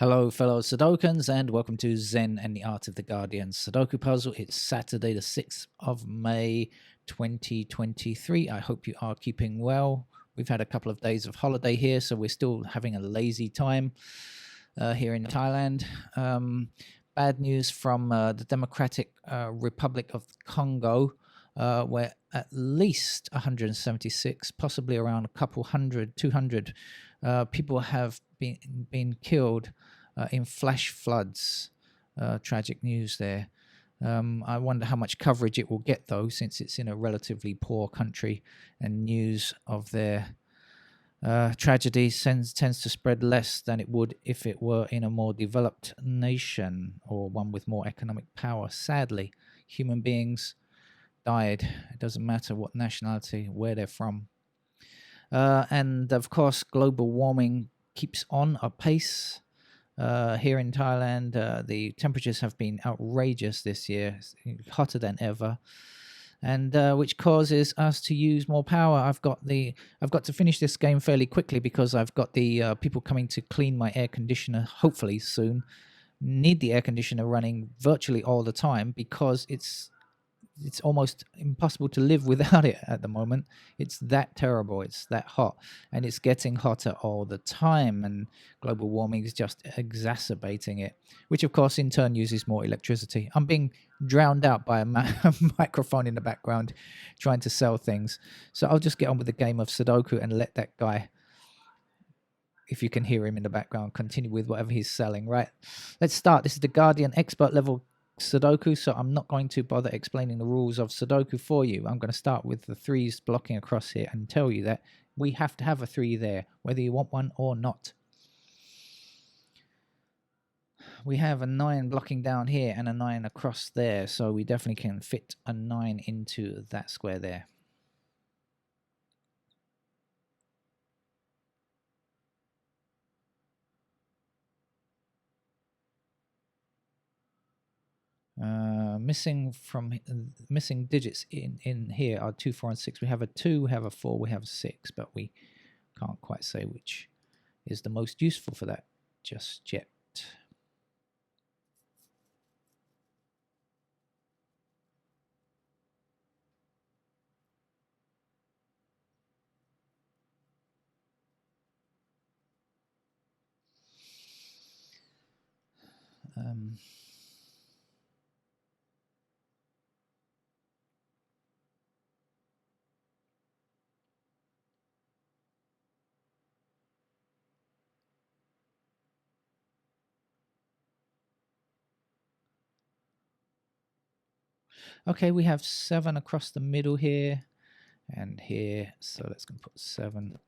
Hello, fellow Sudokans, and welcome to Zen and the Art of the Guardian Sudoku Puzzle. It's Saturday, the 6th of May, 2023. I hope you are keeping well. We've had a couple of days of holiday here, so we're still having a lazy time here in Thailand. Bad news from the Democratic Republic of Congo, where at least 176, possibly around a couple hundred, 200 people have been killed in flash floods. Tragic news there. I wonder how much coverage it will get, though, since it's in a relatively poor country, and news of their tragedy tends to spread less than it would if it were in a more developed nation or one with more economic power. Sadly, human beings died. It doesn't matter what nationality, where they're from. And of course, global warming keeps on apace. Here in Thailand, the temperatures have been outrageous this year, hotter than ever, and which causes us to use more power. I've got to finish this game fairly quickly because I've got the people coming to clean my air conditioner, hopefully soon. Need the air conditioner running virtually all the time because it's almost impossible to live without it at the moment. It's that terrible. It's that hot, and it's getting hotter all the time, and global warming is just exacerbating it, which of course in turn uses more electricity. I'm being drowned out by a microphone in the background trying to sell things, so I'll just get on with the game of Sudoku and let that guy, if you can hear him in the background, continue with whatever he's selling. Right, let's start. This is the Guardian expert level Sudoku, so I'm not going to bother explaining the rules of Sudoku for you. I'm going to start with the threes blocking across here and tell you that we have to have a 3 there, whether you want one or not. We have a 9 blocking down here and a 9 across there, so we definitely can fit a 9 into that square there. Missing digits in here are 2, 4, and 6. We have a 2, we have a 4, we have a 6, but we can't quite say which is the most useful for that just yet. Okay, we have 7 across the middle here and here. So let's go put 7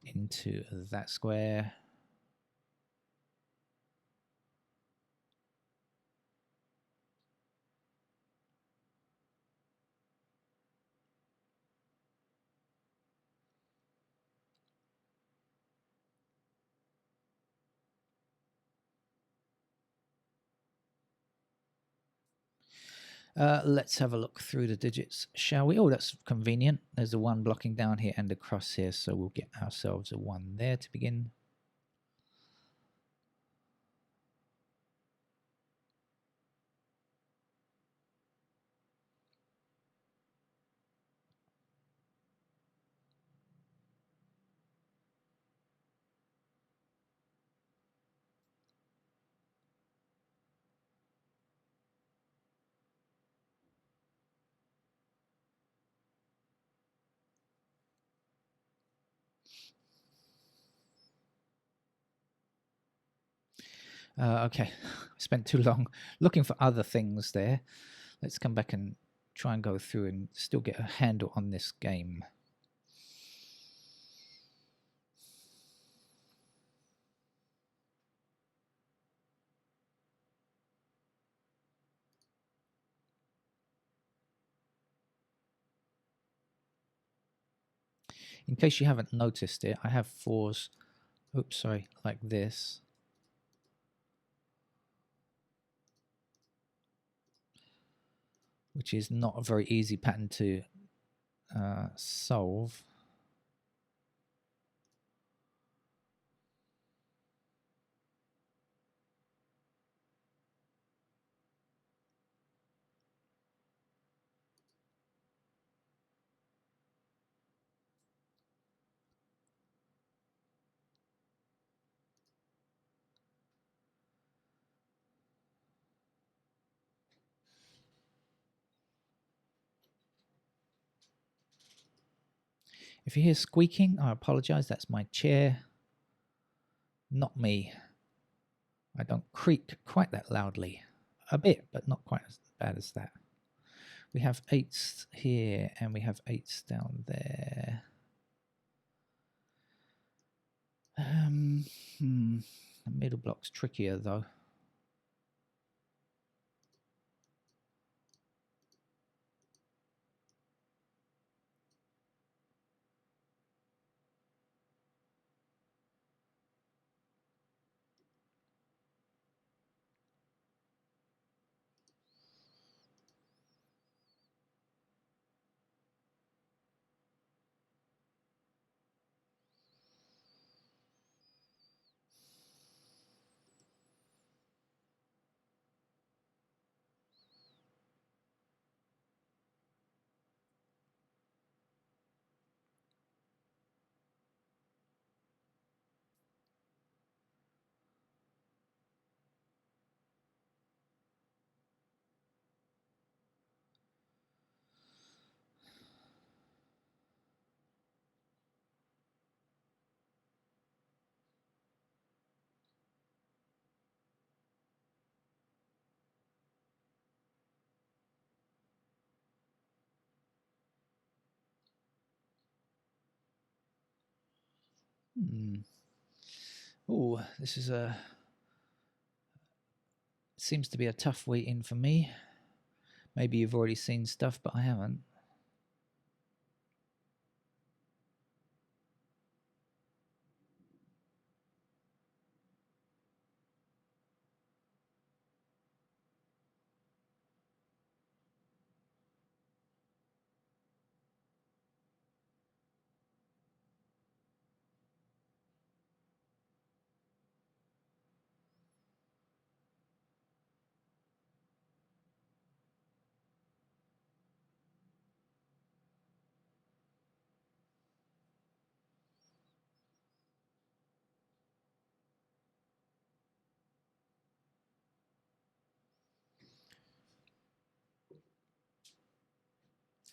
into that square. Let's have a look through the digits, shall we? Oh, that's convenient. There's a 1 blocking down here and a cross here, so we'll get ourselves a 1 there to begin. Okay, spent too long looking for other things there. Let's come back and try and go through and still get a handle on this game. In case you haven't noticed it, I have 4s, oops, sorry, like this. Which is not a very easy pattern to solve. If you hear squeaking, I apologize. That's my chair, not me. I don't creak quite that loudly. A bit, but not quite as bad as that. We have 8s here and we have 8s down there. The middle block's trickier though. Oh, this is seems to be a tough way in for me. Maybe you've already seen stuff, but I haven't.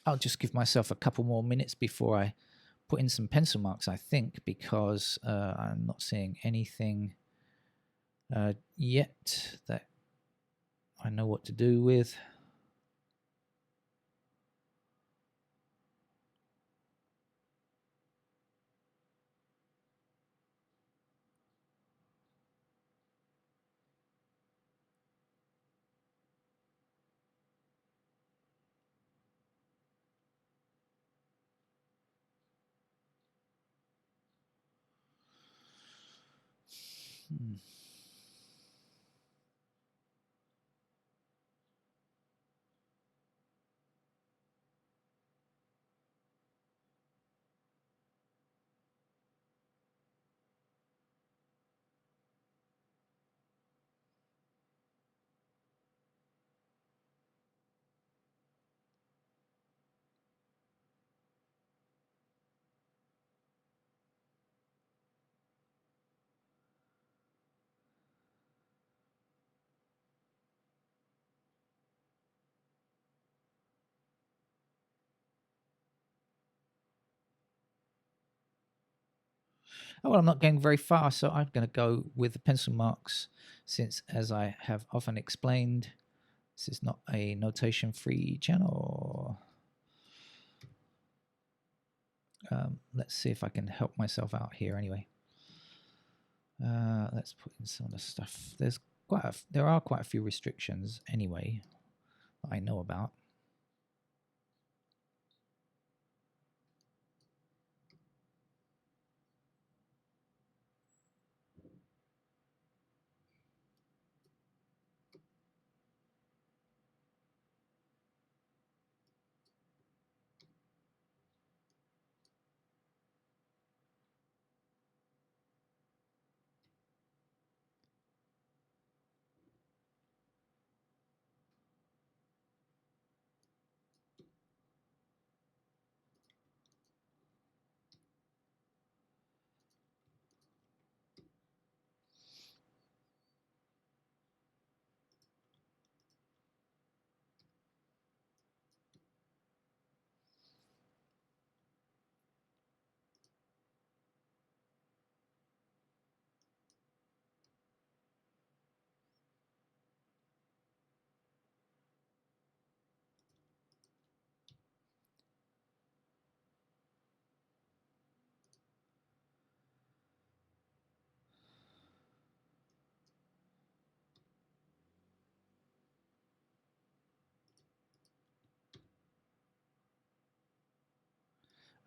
I'll just give myself a couple more minutes before I put in some pencil marks, I think, because I'm not seeing anything yet that I know what to do with. Oh, well, I'm not getting very far, so I'm going to go with the pencil marks since, as I have often explained, this is not a notation-free channel. Let's see if I can help myself out here anyway. Let's put in some of the stuff. There are quite a few restrictions anyway that I know about.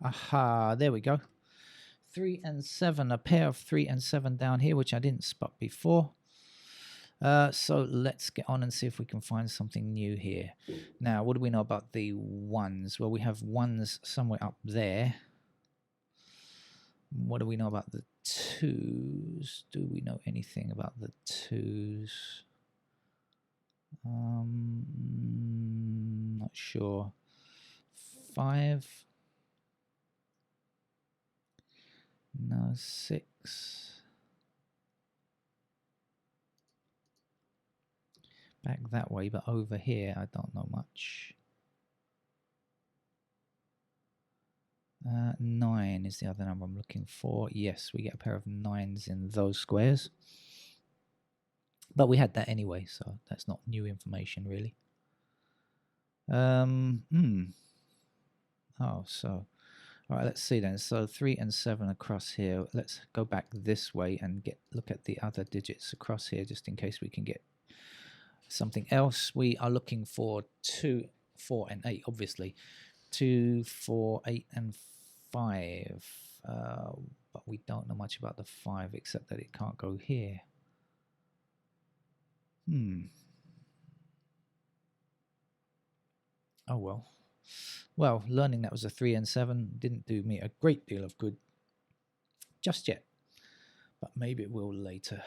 Aha, there we go. 3 and 7, a pair of 3 and 7 down here, which I didn't spot before. So let's get on and see if we can find something new here. Now, what do we know about the ones? Well, we have ones somewhere up there. What do we know about the twos? Do we know anything about the twos? Not sure. 5. No, 6. Back that way, but over here, I don't know much. 9 is the other number I'm looking for. Yes, we get a pair of 9s in those squares. But we had that anyway, so that's not new information, really. Oh, so... All right, let's see then. So 3 and 7 across here. Let's go back this way and look at the other digits across here, just in case we can get something else. We are looking for 2, 4, and 8, obviously. 2, 4, 8, and 5. But we don't know much about the 5, except that it can't go here. Oh, well. Well, learning that was a 3 and 7 didn't do me a great deal of good just yet. But maybe it will later.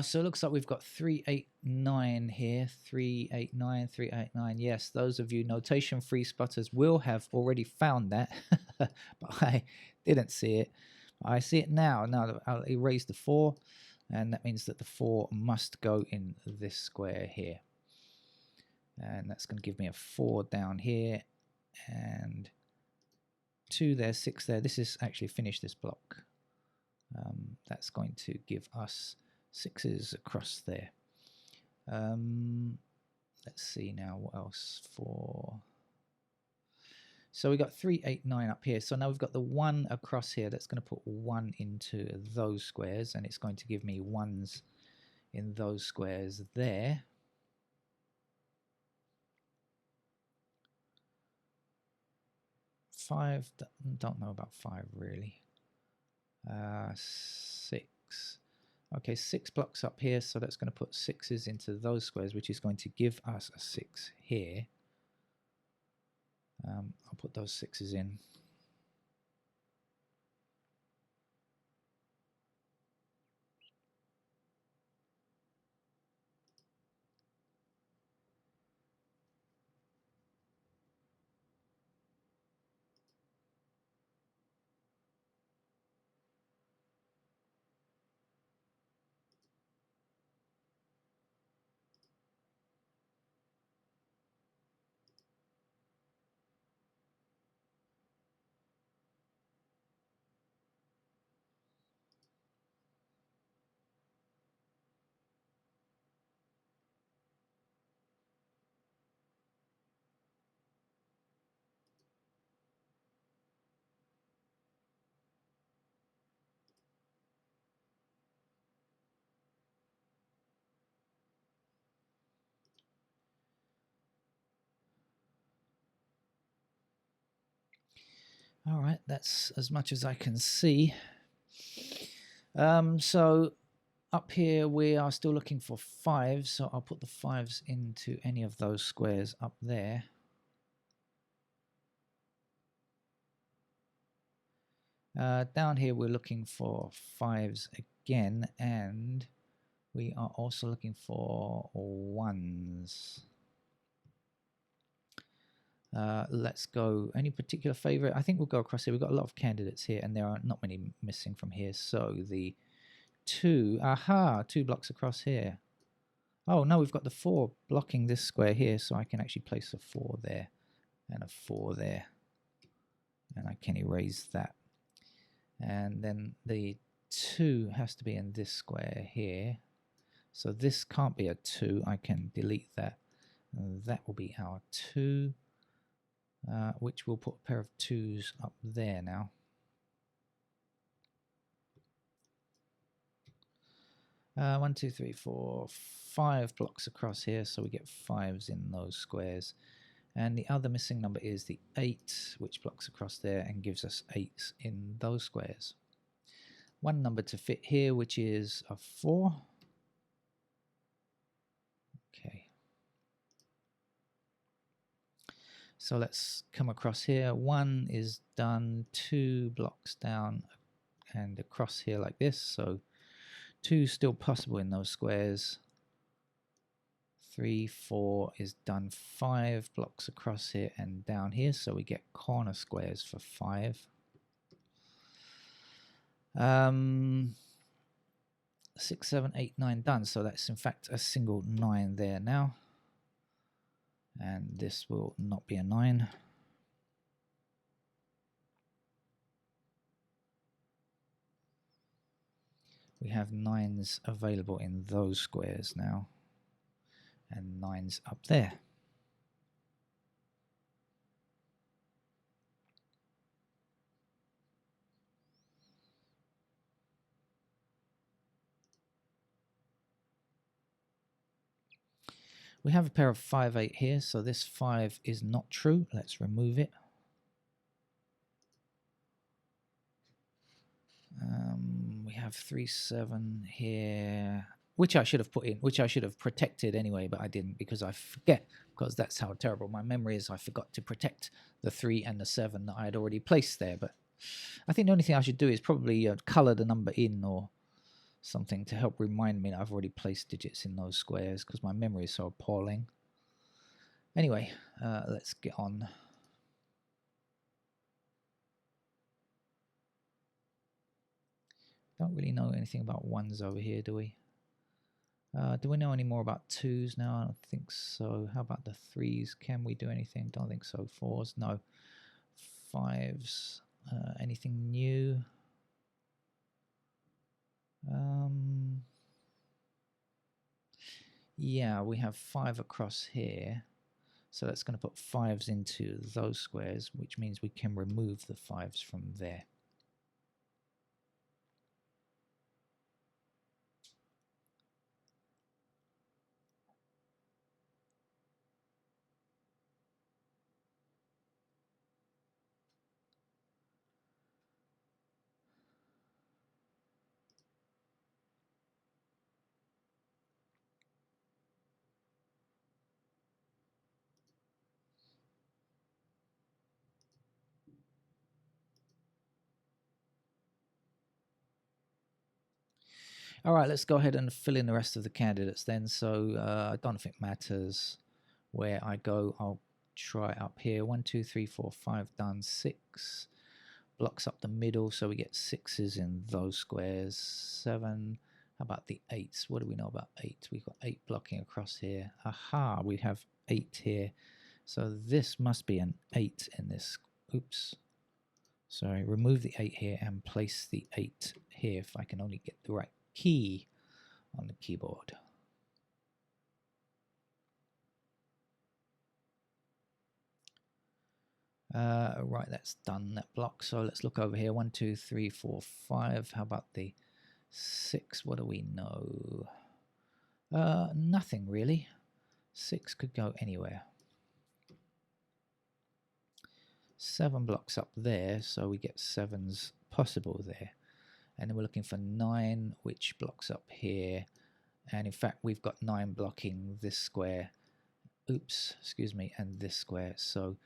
So it looks like we've got 3, 8, 9 here. 3, 8, 9, 3, 8, 9. Yes, those of you notation-free spotters will have already found that, but I didn't see it. I see it now. Now I'll erase the 4, and that means that the 4 must go in this square here. And that's going to give me a 4 down here, and 2 there, 6 there. This is actually finished this block. That's going to give us 6s across there. Let's see now what else for. So we got 3, 8, 9 up here. So now we've got the 1 across here. That's going to put 1 into those squares, and it's going to give me 1s in those squares there. Five, don't know about 5 really. 6. Okay, 6 blocks up here, so that's going to put 6s into those squares, which is going to give us a 6 here. I'll put those 6s in. All right, that's as much as I can see. So up here we are still looking for 5s, so I'll put the 5s into any of those squares up there. Down here we're looking for 5s again, and we are also looking for 1s. Let's go. Any particular favorite? I think we'll go across here. We've got a lot of candidates here, and there are not many missing from here. So the 2, 2 blocks across here. Oh no, we've got the 4 blocking this square here, so I can actually place a 4 there and a 4 there, and I can erase that. And then the 2 has to be in this square here, so this can't be a 2. I can delete that, and that will be our 2. Which we'll put a pair of 2s up there now. One, two, three, four, 5 blocks across here, so we get 5s in those squares. And the other missing number is the 8, which blocks across there and gives us 8s in those squares. One number to fit here, which is a 4. Okay. So let's come across here. 1 is done, 2 blocks down and across here like this. So 2 still possible in those squares. 3, 4 is done, 5 blocks across here and down here. So we get corner squares for 5. 6, 7, 8, 9 done. So that's in fact a single 9 there now. And this will not be a 9. We have 9s available in those squares now, and 9s up there. We have a pair of 5, 8 here, so this 5 is not true. Let's remove it. We have 3, 7 here, which I should have put in, which I should have protected anyway, but I didn't because I forget, because that's how terrible my memory is. I forgot to protect the 3 and the 7 that I had already placed there. But I think the only thing I should do is probably color the number in or something to help remind me that I've already placed digits in those squares, because my memory is so appalling. Anyway, let's get on. Don't really know anything about 1s over here, do we? Do we know any more about 2s now? I don't think so. How about the 3s? Can we do anything? Don't think so. 4s? No. 5s? Anything new? Yeah, we have 5 across here. So that's going to put 5s into those squares, which means we can remove the 5s from there. All right, let's go ahead and fill in the rest of the candidates then. So I don't know if it matters where I go. I'll try up here. 1, 2, 3, 4, 5 done. 6 blocks up the middle, so we get 6s in those squares. 7. How about the 8s? What do we know about 8? We've got 8 blocking across here. Aha, we have 8 here. So this must be an 8 in this. Oops. Sorry, remove the 8 here and place the 8 here if I can only get the right key on the keyboard. Right, that's done, that block. So let's look over here. 1, 2, 3, 4, 5. How about the 6? What do we know? Nothing really. 6 could go anywhere. 7 blocks up there, so we get 7s possible there. And then we're looking for 9, which blocks up here. And in fact, we've got 9 blocking this square. Oops, excuse me, and this square. So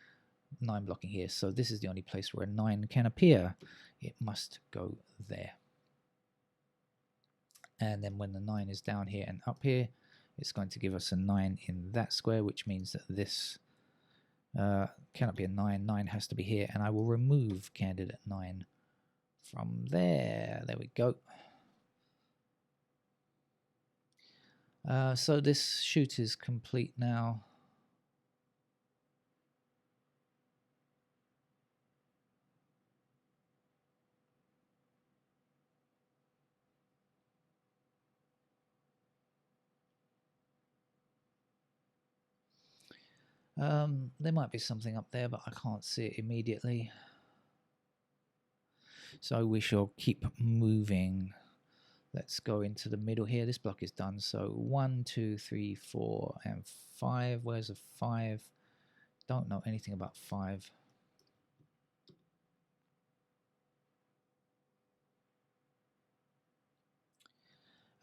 9 blocking here. So this is the only place where a 9 can appear. It must go there. And then when the 9 is down here and up here, it's going to give us a 9 in that square, which means that this cannot be a 9. 9 has to be here, and I will remove candidate 9 from there. There we go. So this shoot is complete now. There might be something up there, but I can't see it immediately. So we shall keep moving. Let's go into the middle here. This block is done. So 1, 2, 3, 4, and 5. Where's a 5? Don't know anything about 5.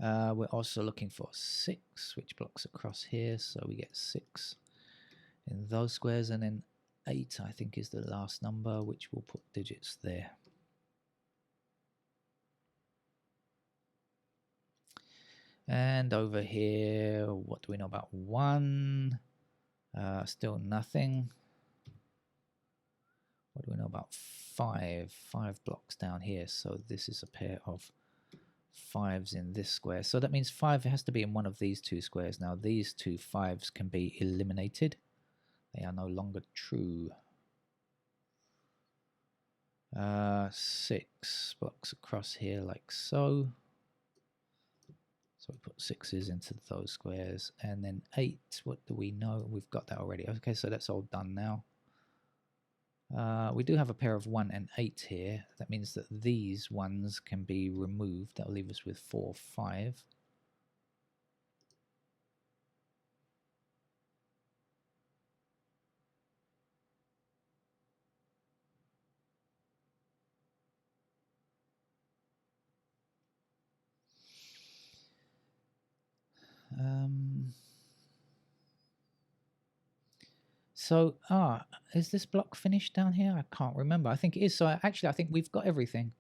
We're also looking for 6, which blocks across here. So we get 6 in those squares, and then 8, I think, is the last number, which we'll put digits there. And over here, what do we know about 1? Still nothing. What do we know about 5? 5 blocks down here. So this is a pair of 5s in this square. So that means 5 has to be in one of these 2 squares. Now these 2 5s can be eliminated. They are no longer true. 6 blocks across here like so. So we put 6s into those squares. And then 8, what do we know? We've got that already. Okay, so that's all done now. We do have a pair of 1 and 8 here. That means that these ones can be removed. That'll leave us with 4, 5. So, is this block finished down here? I can't remember. I think it is. So actually, I think we've got everything.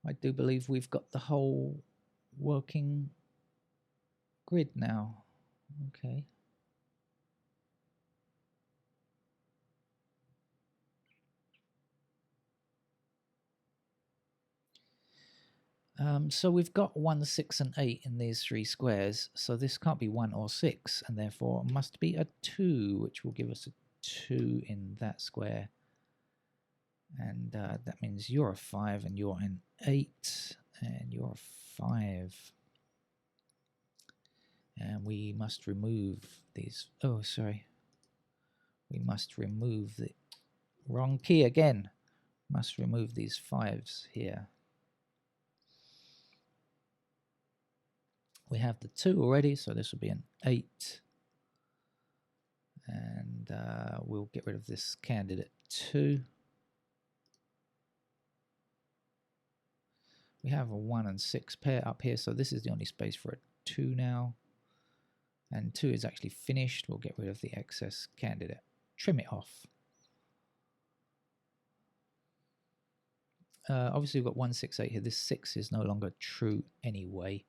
I do believe we've got the whole working grid now. Okay. So we've got 1, 6, and 8 in these 3 squares. So this can't be 1 or 6, and therefore it must be a 2, which will give us a 2 in that square. And that means you're a 5, and you're an 8, and you're a 5. And we must remove these. Oh, sorry. We must remove the wrong key again. Must remove these 5s here. We have the 2 already, so this will be an 8. And we'll get rid of this candidate 2. We have a 1 and 6 pair up here, so this is the only space for a 2 now. And 2 is actually finished. We'll get rid of the excess candidate. Trim it off. Obviously, we've got 1, 6, 8 here. This 6 is no longer true anyway.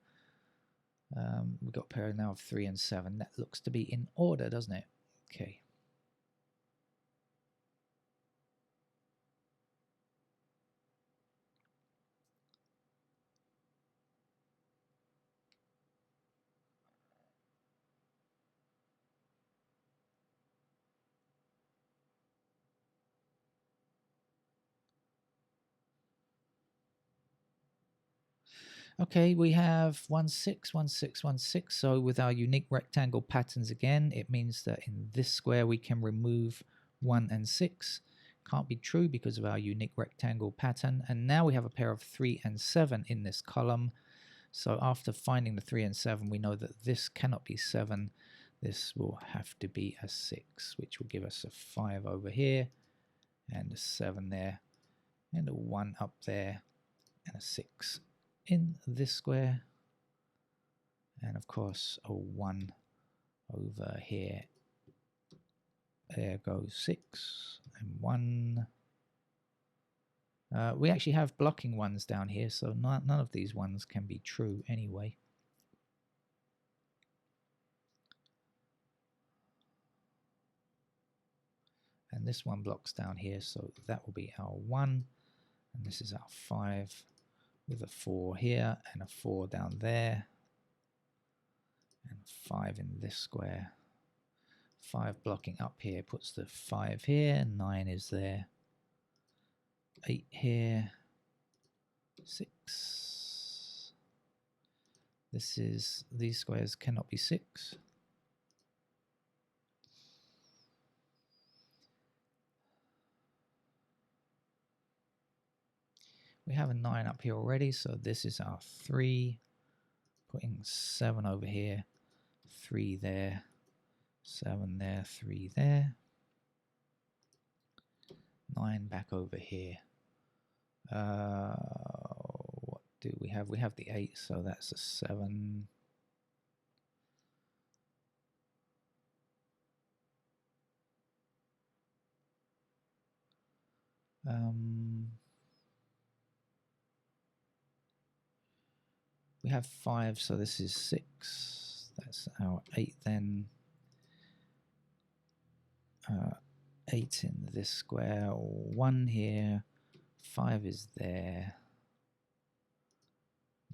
We've got a pair now of 3 and 7. That looks to be in order, doesn't it? Okay. Okay, we have 1, 6, 1, 6, 1, 6. So with our unique rectangle patterns again, it means that in this square we can remove 1 and 6. Can't be true because of our unique rectangle pattern. And now we have a pair of 3 and 7 in this column. So after finding the 3 and 7, we know that this cannot be 7. This will have to be a 6, which will give us a 5 over here, and a 7 there, and a 1 up there, and a 6 in this square, and of course a 1 over here There goes 6 and 1. We actually have blocking ones down here, so none of these ones can be true anyway. And this one blocks down here, so that will be our 1. And this is our 5 with a 4 here and a 4 down there. And 5 in this square. 5 blocking up here puts the 5 here. 9 is there. 8 here. 6. These squares cannot be 6. We have a 9 up here already, so this is our 3. Putting 7 over here, 3 there, 7 there, 3 there. 9 back over here. What do we have? We have the 8, so that's a 7. We have 5, so this is 6. That's our 8 then. 8 in this square. 1 here. 5 is there.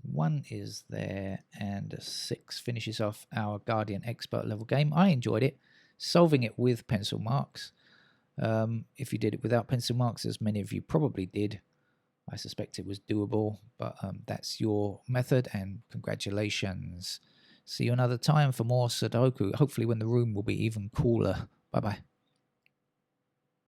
1 is there. And a 6 finishes off our Guardian Expert level game. I enjoyed it. Solving it with pencil marks. If you did it without pencil marks, as many of you probably did, I suspect it was doable, but that's your method, and congratulations. See you another time for more Sudoku, hopefully when the room will be even cooler. Bye-bye.